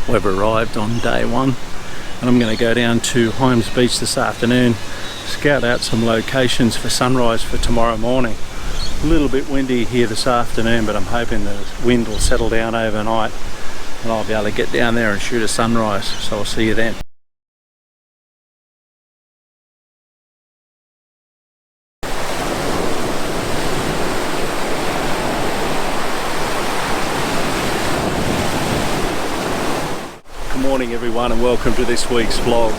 We've arrived on day one and I'm going to go down to Hyams Beach this afternoon, scout out some locations for sunrise for tomorrow morning. A little bit windy here this afternoon, but I'm hoping the wind will settle down overnight and I'll be able to get down there and shoot a sunrise. So I'll see you then. Good morning everyone and welcome to this week's vlog.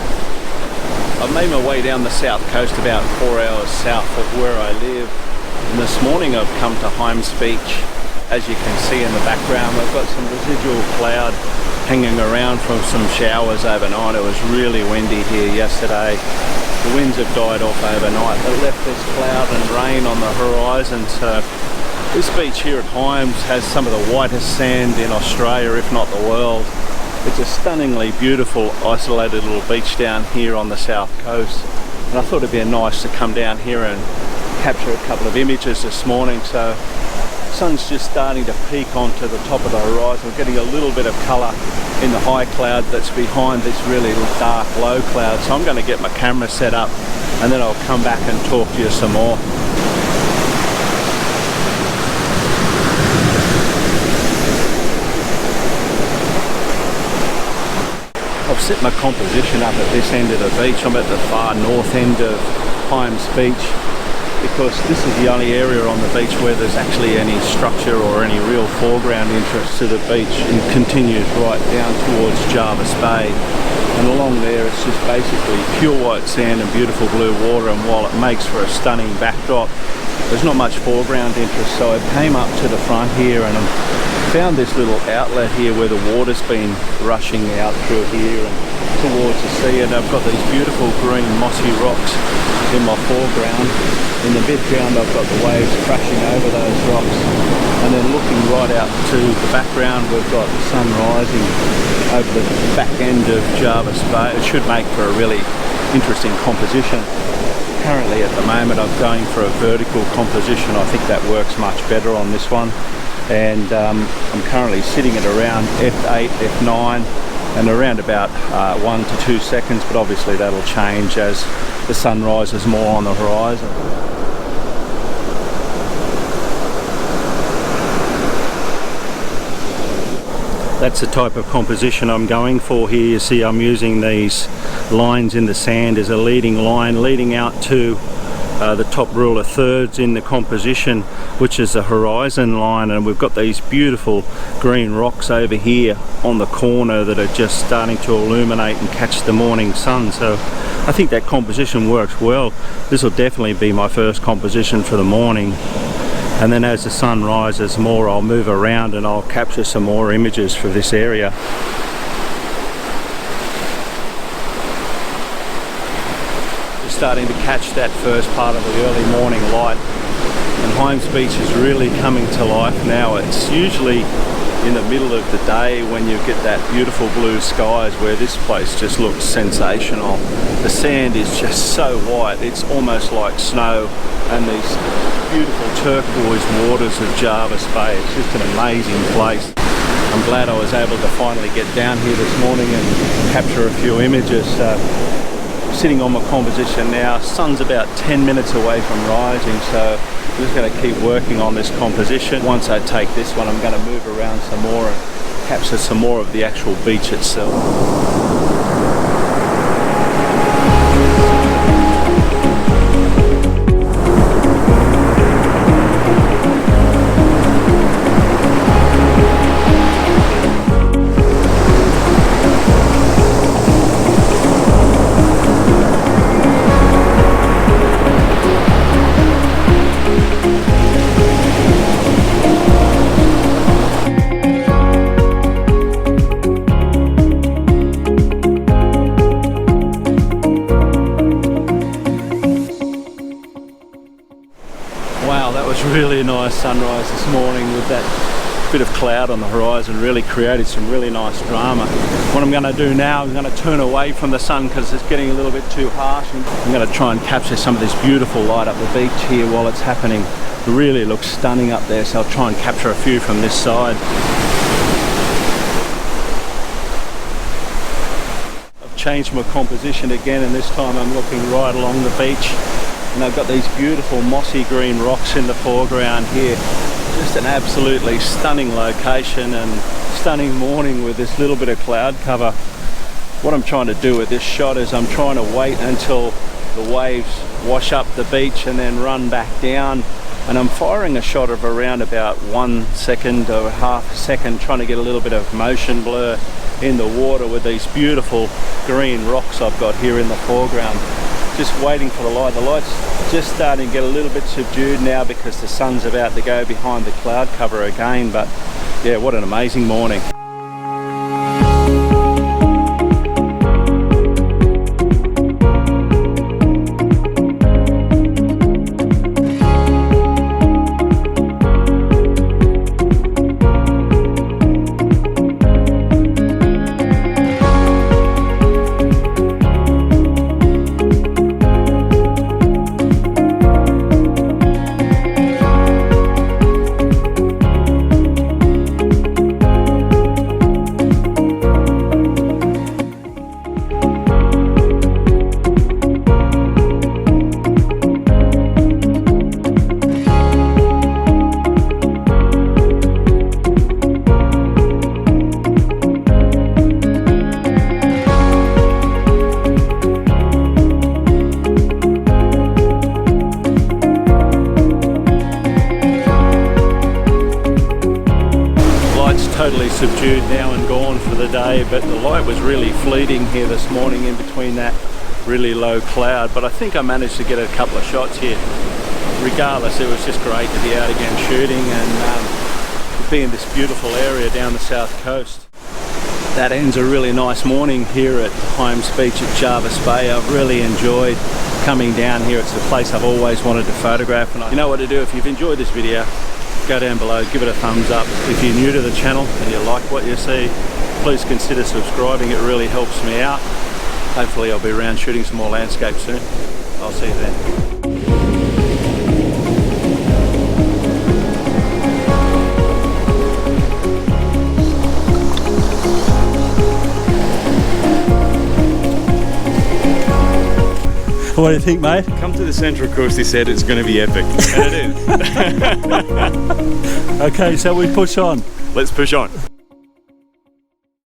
I've made my way down the south coast about 4 hours south of where I live, and this morning I've come to Hyams Beach. As you can see in the background, I've got some residual cloud hanging around from some showers overnight. It was really windy here yesterday. The winds have died off overnight, but left this cloud and rain on the horizon. So this beach here at Hyams has some of the whitest sand in Australia, if not the world. It's a stunningly beautiful isolated little beach down here on the south coast, and I thought it'd be nice to come down here and capture a couple of images this morning. So the sun's just starting to peek onto the top of the horizon. We're getting a little bit of colour in the high cloud that's behind this really dark low cloud. So I'm going to get my camera set up and then I'll come back and talk to you some more. I've set my composition up at this end of the beach. I'm at the far north end of Hyams Beach because this is the only area on the beach where there's actually any structure or any real foreground interest to the beach. It continues right down towards Jervis Bay, and along there it's just basically pure white sand and beautiful blue water, and while it makes for a stunning backdrop, there's not much foreground interest. So I came up to the front here and found this little outlet here where the water's been rushing out through here and towards the sea, and I've got these beautiful green mossy rocks in my foreground. In the midground I've got the waves crashing over those rocks, and then looking right out to the background we've got the sun rising over the back end of Jervis Bay. It should make for a really interesting composition. Currently at the moment I'm going for a vertical composition. I think that works much better on this one, and I'm currently sitting at around f8, f9 and around about 1 to 2 seconds, but obviously that'll change as the sun rises more on the horizon. That's the type of composition I'm going for here. You see I'm using these lines in the sand as a leading line leading out to the top rule of thirds in the composition, which is the horizon line, and we've got these beautiful green rocks over here on the corner that are just starting to illuminate and catch the morning sun. So I think that composition works well. This will definitely be my first composition for the morning, and then as the sun rises more I'll move around and I'll capture some more images for this area. Starting to catch that first part of the early morning light, and Hyams Beach is really coming to life now. It's usually in the middle of the day when you get that beautiful blue skies, where this place just looks sensational. The sand is just so white, it's almost like snow, and these beautiful turquoise waters of Jervis Bay. It's just an amazing place. I'm glad I was able to finally get down here this morning and capture a few images. Sitting on my composition now. Sun's about 10 minutes away from rising, so I'm just going to keep working on this composition. Once I take this one I'm going to move around some more and capture some more of the actual beach itself. Wow, that was really nice sunrise this morning with that bit of cloud on the horizon. Really created some really nice drama. What I'm going to do now, I'm going to turn away from the sun because it's getting a little bit too harsh, and I'm going to try and capture some of this beautiful light up the beach here while it's happening. It really looks stunning up there, so I'll try and capture a few from this side. changed my composition again, and this time I'm looking right along the beach, and I've got these beautiful mossy green rocks in the foreground here. Just an absolutely stunning location and stunning morning with this little bit of cloud cover. What I'm trying to do with this shot is I'm trying to wait until the waves wash up the beach and then run back down, and I'm firing a shot of around about 1 second or half a second, trying to get a little bit of motion blur in the water with these beautiful green rocks I've got here in the foreground. Just waiting for the light. The light's just starting to get a little bit subdued now because the sun's about to go behind the cloud cover again, but yeah, what an amazing morning. Totally subdued now and gone for the day, but the light was really fleeting here this morning in between that really low cloud, but I think I managed to get a couple of shots here. Regardless, it was just great to be out again shooting and be in this beautiful area down the south coast. That ends a really nice morning here at Hyams Beach at Jervis Bay. I've really enjoyed coming down here. It's the place I've always wanted to photograph, and you know what to do. If you've enjoyed this video, go down below, give it a thumbs up. If you're new to the channel and you like what you see, please consider subscribing. It really helps me out. Hopefully I'll be around shooting some more landscape soon. I'll see you then. What do you think, mate? Come to the Central Coast, he said it's going to be epic. And it is. Okay, so we push on. Let's push on.